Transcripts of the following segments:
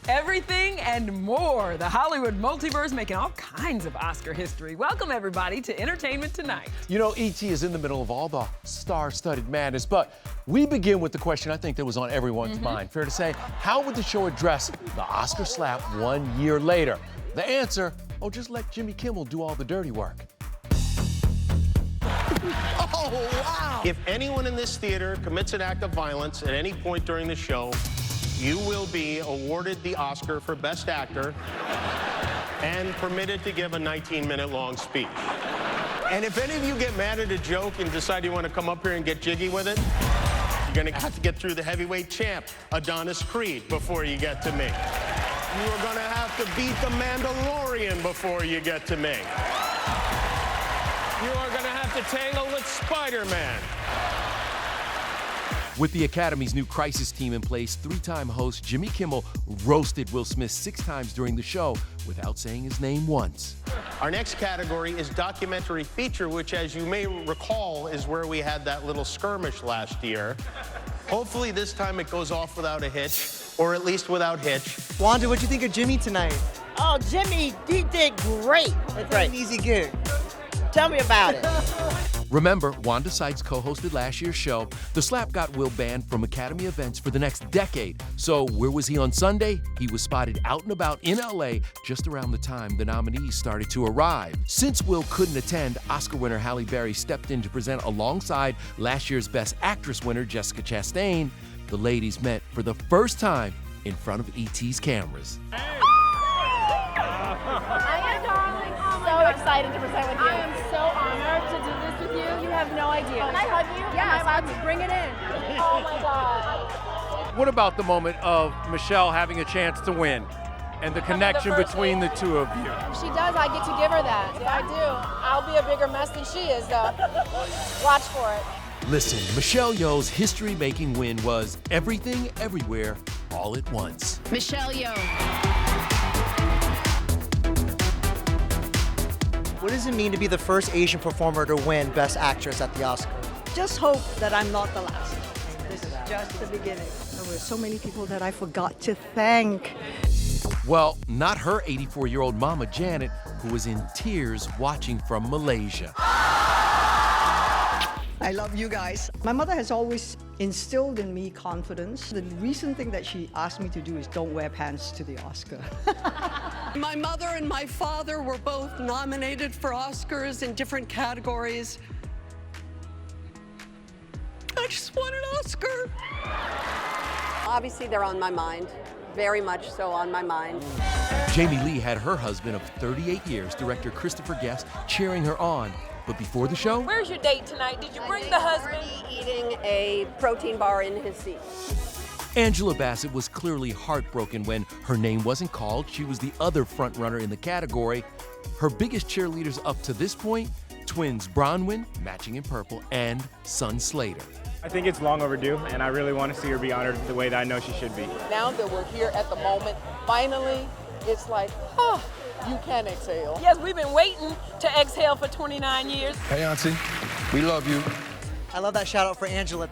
Everything and more. The Hollywood multiverse making all kinds of Oscar history. Welcome, everybody, to Entertainment Tonight. You know, E.T. is in the middle of all the star-studded madness, but we begin with the question I think that was on everyone's mind. Fair to say, how would the show address the Oscar slap 1 year later? The answer, oh, just let Jimmy Kimmel do all the dirty work. Oh, wow! If anyone in this theater commits an act of violence at any point during the show, you will be awarded the Oscar for Best Actor and permitted to give a 19-minute long speech. And if any of you get mad at a joke and decide you want to come up here and get jiggy with it, you're going to have to get through the heavyweight champ, Adonis Creed, before you get to me. You are going to have to beat the Mandalorian before you get to me. You are going to have to tangle with Spider-Man. With the Academy's new crisis team in place, three-time host Jimmy Kimmel roasted Will Smith 6 times during the show without saying his name once. Our next category is documentary feature, which, as you may recall, is where we had that little skirmish last year. Hopefully this time it goes off without a hitch, or at least without hitch. Wanda, what'd you think of Jimmy tonight? Oh, Jimmy, he did great. It's an easy gig. Tell me about it. Remember, Wanda Sykes co-hosted last year's show. The slap got Will banned from Academy events for the next decade. So where was he on Sunday? He was spotted out and about in LA just around the time the nominees started to arrive. Since Will couldn't attend, Oscar winner Halle Berry stepped in to present alongside last year's Best Actress winner Jessica Chastain. The ladies met for the first time in front of E.T.'s cameras. So excited to present with you. I am so honored to do this with you. You have no idea. Can I hug you? Yes, am I allowed to bring it in? Oh my God. What about the moment of Michelle having a chance to win and the connection between the two of you? If she does, I get to give her that. If I do, I'll be a bigger mess than she is, though. Watch for it. Listen, Michelle Yeoh's history-making win was Everything, Everywhere, All at Once. Michelle Yeoh. What does it mean to be the first Asian performer to win Best Actress at the Oscars? Just hope that I'm not the last. This is just the beginning. There were so many people that I forgot to thank. Well, not her 84-year-old mama, Janet, who was in tears watching from Malaysia. I love you guys. My mother has always instilled in me confidence. The recent thing that she asked me to do is don't wear pants to the Oscar. My mother and my father were both nominated for Oscars in different categories. I just want an Oscar. Obviously, they're on my mind. Very much so on my mind. Jamie Lee had her husband of 38 years, director Christopher Guest, cheering her on. But before the show, Where's your date tonight? Did you bring the husband? Eating a protein bar in his seat. Angela Bassett was clearly heartbroken when her name wasn't called. She was the other frontrunner in the category. Her biggest cheerleaders up to this point, twins Bronwyn, matching in purple, and son Slater. I think it's long overdue, and I really want to see her be honored the way that I know she should be. Now that we're here at the moment, finally, it's like, you can exhale. Yes, we've been waiting to exhale for 29 years. Hey, Auntie, we love you. I love that shout out for Angela.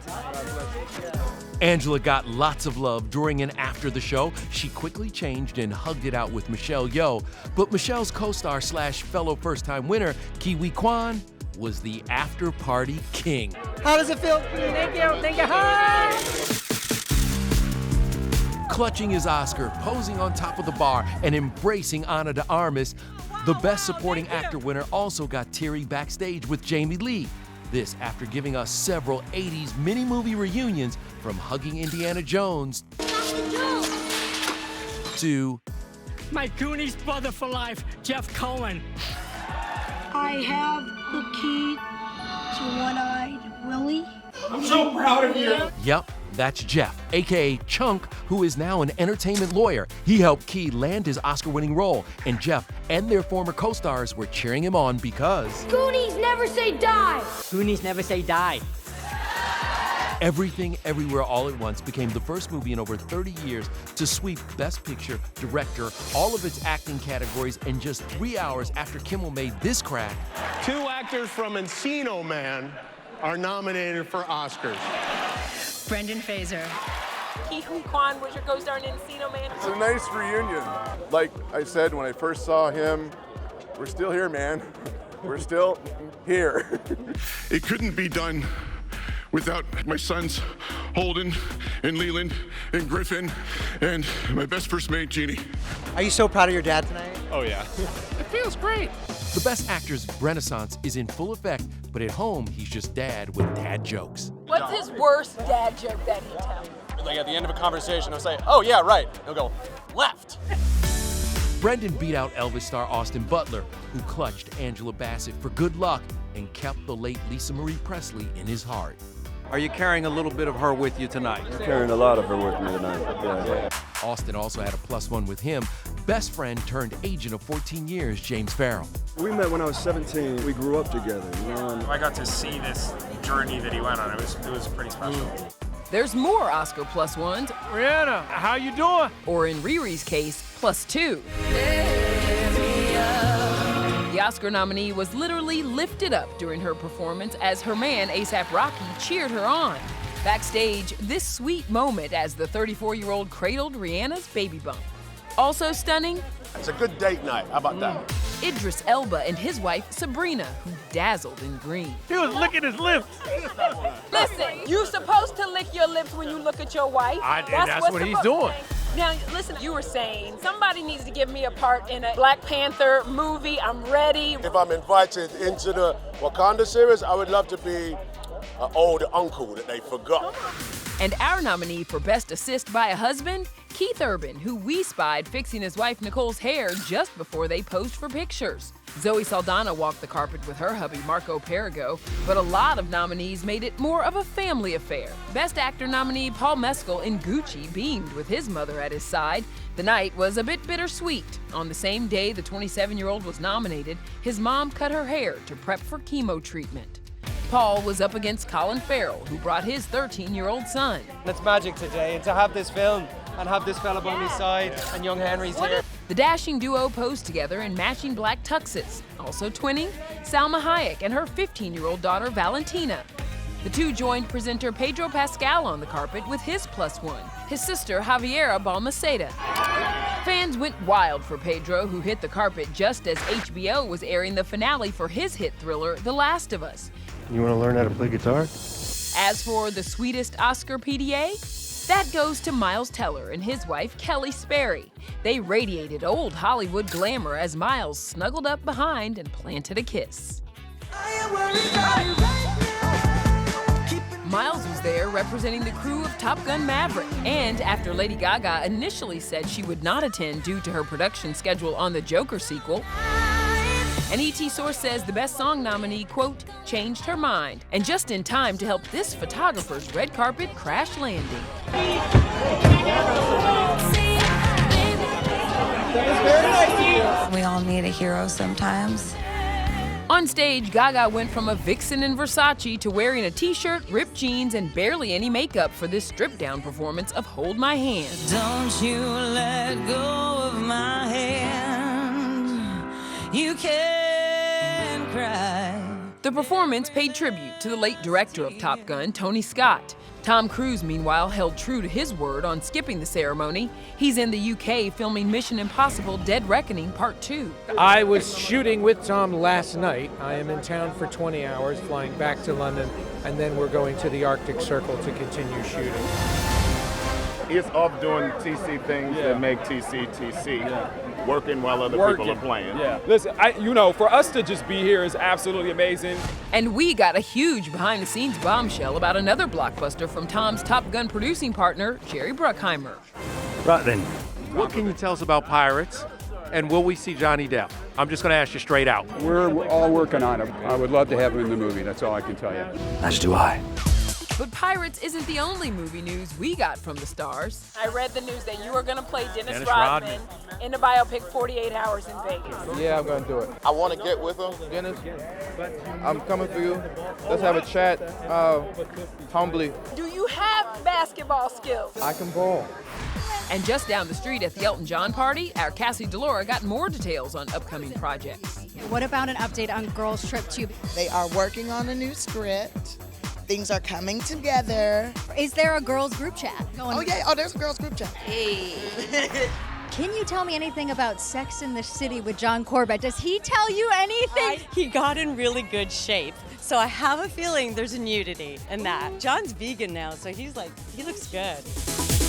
Angela got lots of love during and after the show. She quickly changed and hugged it out with Michelle Yeoh. But Michelle's co-star / fellow first-time winner, Kiwi Kwan, was the after-party king. How does it feel? Thank you. Thank you. Hi. Clutching his Oscar, posing on top of the bar, and embracing Ana de Armas, the Best Supporting Actor winner also got teary backstage with Jamie Lee. This after giving us several 80s mini-movie reunions from hugging Indiana Jones to my Goonies brother for life, Jeff Cohen. I have the key to One-Eyed Willie. I'm so proud of you. Yep, that's Jeff, aka Chunk, who is now an entertainment lawyer. He helped Key land his Oscar-winning role, and Jeff and their former co-stars were cheering him on because Goonies never say die. Goonies never say die. Everything, Everywhere, All at Once became the first movie in over 30 years to sweep Best Picture, Director, all of its acting categories in just 3 hours after Kimmel made this crack. 2 actors from Encino Man are nominated for Oscars. Brendan Fraser. Ke Huy Quan was your co-star in Encino Man. It's a nice reunion. Like I said when I first saw him, we're still here, man. We're still here. It couldn't be done without my sons, Holden and Leland and Griffin, and my best first mate, Jeannie. Are you so proud of your dad tonight? Oh, yeah. It feels great. The Best Actor's renaissance is in full effect, but at home, he's just dad with dad jokes. What's his worst dad joke that he tells? Like at the end of a conversation, I'll say, oh yeah, right. He'll go, left. Brendan beat out Elvis star Austin Butler, who clutched Angela Bassett for good luck and kept the late Lisa Marie Presley in his heart. Are you carrying a little bit of her with you tonight? I'm carrying a lot of her with me tonight. Yeah. Austin also had a +1 with him. Best friend turned agent of 14 years, James Farrell. We met when I was 17. We grew up together. I got to see this journey that he went on. It was pretty special. There's more Oscar +1s. Rihanna, how you doing? Or in Riri's case, +2. The Oscar nominee was literally lifted up during her performance as her man, A$AP Rocky, cheered her on. Backstage, this sweet moment as the 34-year-old cradled Rihanna's baby bump. Also stunning, It's a good date night. How about that? Idris Elba and his wife, Sabrina, who dazzled in green. He was licking his lips. Listen, you're supposed to lick your lips when you look at your wife. That's what he's doing. Now, listen, you were saying somebody needs to give me a part in a Black Panther movie. I'm ready. If I'm invited into the Wakanda series, I would love to be an old uncle that they forgot. And our nominee for Best Assist by a Husband, Keith Urban, who we spied fixing his wife Nicole's hair just before they posed for pictures. Zoe Saldana walked the carpet with her hubby Marco Perigo, but a lot of nominees made it more of a family affair. Best Actor nominee Paul Mescal in Gucci beamed with his mother at his side. The night was a bit bittersweet. On the same day the 27-year-old was nominated, his mom cut her hair to prep for chemo treatment. Paul was up against Colin Farrell, who brought his 13-year-old son. It's magic today, and to have this film and have this fella by my side, and young Henry's here. The dashing duo posed together in matching black tuxes. Also twinning, Salma Hayek and her 15-year-old daughter Valentina. The two joined presenter Pedro Pascal on the carpet with his +1, his sister Javiera Balmaceda. Fans went wild for Pedro, who hit the carpet just as HBO was airing the finale for his hit thriller, The Last of Us. You want to learn how to play guitar? As for the sweetest Oscar PDA, that goes to Miles Teller and his wife, Kelly Sperry. They radiated old Hollywood glamour as Miles snuggled up behind and planted a kiss. Miles was there representing the crew of Top Gun Maverick, and after Lady Gaga initially said she would not attend due to her production schedule on the Joker sequel, an ET source says the Best Song nominee, quote, changed her mind, and just in time to help this photographer's red carpet crash landing. We all need a hero sometimes. On stage, Gaga went from a vixen in Versace to wearing a t-shirt, ripped jeans, and barely any makeup for this stripped-down performance of Hold My Hand. Don't you let go of my hand. You can cry. The performance paid tribute to the late director of Top Gun, Tony Scott. Tom Cruise, meanwhile, held true to his word on skipping the ceremony. He's in the UK filming Mission Impossible: Dead Reckoning Part 2. I was shooting with Tom last night. I am in town for 20 hours, flying back to London, and then we're going to the Arctic Circle to continue shooting. It's off doing TC things that make TC TC. Working while other people are playing. Yeah. Listen, for us to just be here is absolutely amazing. And we got a huge behind-the-scenes bombshell about another blockbuster from Tom's Top Gun producing partner, Jerry Bruckheimer. Right then. What can you tell us about Pirates? And will we see Johnny Depp? I'm just going to ask you straight out. We're all working on it. I would love to have him in the movie. That's all I can tell you. As do I. But Pirates isn't the only movie news we got from the stars. I read the news that you were going to play Dennis Rodman in the biopic 48 Hours in Vegas. Yeah, I'm going to do it. I want to get with him. Dennis, I'm coming for you. Let's have a chat humbly. Do you have basketball skills? I can ball. And just down the street at the Elton John party, our Cassie Delora got more details on upcoming projects. What about an update on Girls Trip 2? They are working on a new script. things are coming together. Is there a girls group chat going? Oh yeah, oh there's a girls group chat. Hey. Can you tell me anything about Sex in the City with John Corbett? Does he tell you anything? He got in really good shape. So I have a feeling there's a nudity in that. John's vegan now, so he looks good.